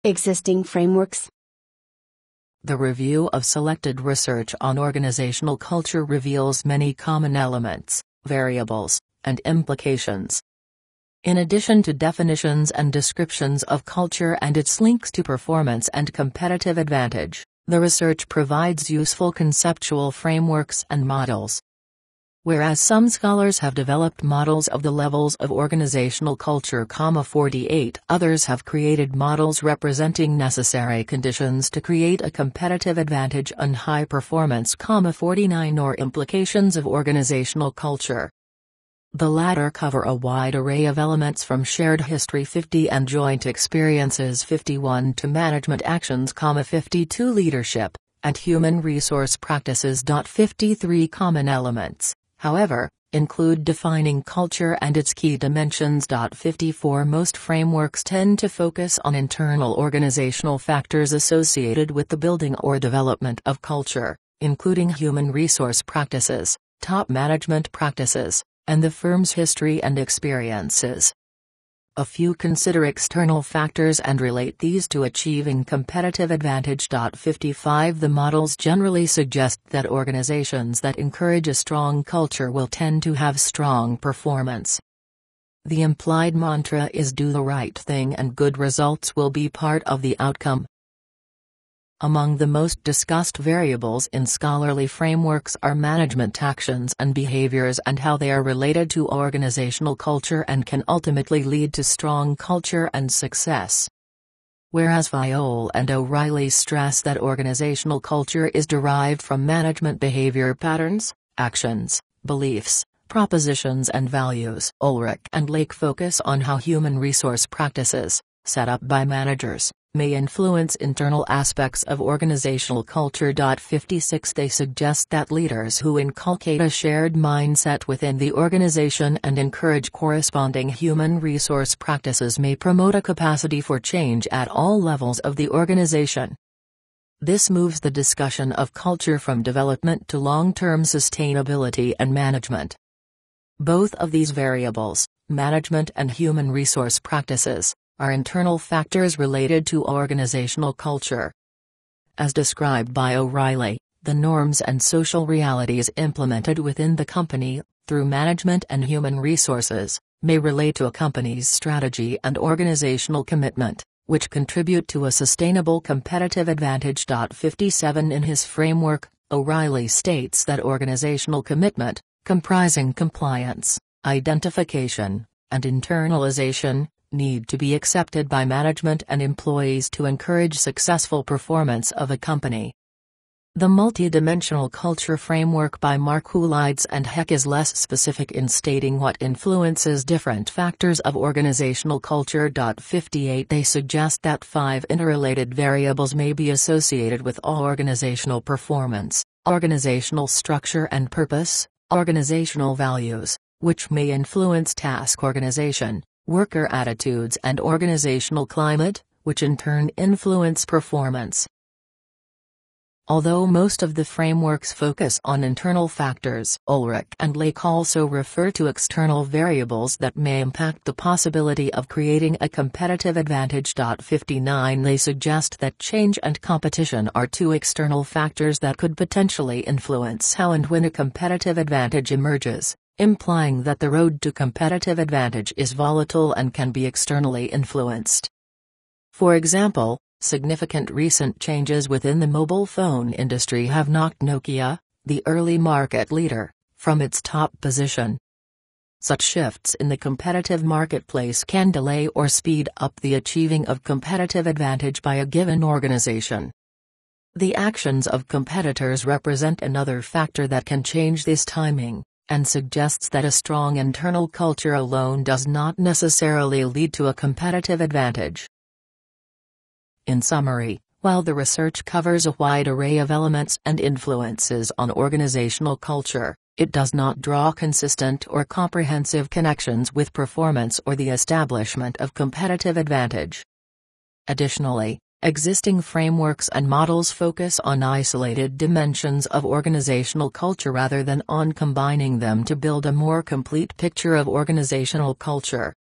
Existing frameworks. The review of selected research on organizational culture reveals many common elements, variables, and implications. In addition to definitions and descriptions of culture and its links to performance and competitive advantage, the research provides useful conceptual frameworks and models. Whereas some scholars have developed models of the levels of organizational culture, 48 others have created models representing necessary conditions to create a competitive advantage and high performance, 49 or implications of organizational culture. The latter cover a wide array of elements from shared history 50 and joint experiences 51 to management actions, 52 leadership, and human resource practices. 53 common elements, however, include defining culture and its key dimensions. 54 Most frameworks tend to focus on internal organizational factors associated with the building or development of culture, including human resource practices, top management practices, and the firm's history and experiences. A few consider external factors and relate these to achieving competitive advantage. 55 The models generally suggest that organizations that encourage a strong culture will tend to have strong performance. The implied mantra is do the right thing and good results will be part of the outcome. Among the most discussed variables in scholarly frameworks are management actions and behaviors and how they are related to organizational culture and can ultimately lead to strong culture and success. Whereas Viole and O'Reilly stress that organizational culture is derived from management behavior patterns, actions, beliefs, propositions and values. Ulrich and Lake focus on how human resource practices, set up by managers, may influence internal aspects of organizational culture. 56 They suggest that leaders who inculcate a shared mindset within the organization and encourage corresponding human resource practices may promote a capacity for change at all levels of the organization. This moves the discussion of culture from development to long-term sustainability and management. Both of these variables, management and human resource practices, are internal factors related to organizational culture. As described by O'Reilly, the norms and social realities implemented within the company, through management and human resources, may relate to a company's strategy and organizational commitment, which contribute to a sustainable competitive advantage. 57 In his framework, O'Reilly states that organizational commitment, comprising compliance, identification, and internalization, need to be accepted by management and employees to encourage successful performance of a company. The multidimensional culture framework by Markulides and Heck is less specific in stating what influences different factors of organizational culture. 58 They suggest that 5 interrelated variables may be associated with all organizational performance: organizational structure and purpose, organizational values, which may influence task organization, worker attitudes and organizational climate, which in turn influence performance. Although most of the frameworks focus on internal factors, Ulrich and Lake also refer to external variables that may impact the possibility of creating a competitive advantage. 59 They suggest that change and competition are two external factors that could potentially influence how and when a competitive advantage emerges, implying that the road to competitive advantage is volatile and can be externally influenced. For example, significant recent changes within the mobile phone industry have knocked Nokia, the early market leader, from its top position. Such shifts in the competitive marketplace can delay or speed up the achieving of competitive advantage by a given organization. The actions of competitors represent another factor that can change this timing, and suggests that a strong internal culture alone does not necessarily lead to a competitive advantage. In summary, while the research covers a wide array of elements and influences on organizational culture, it does not draw consistent or comprehensive connections with performance or the establishment of competitive advantage. Additionally, existing frameworks and models focus on isolated dimensions of organizational culture rather than on combining them to build a more complete picture of organizational culture.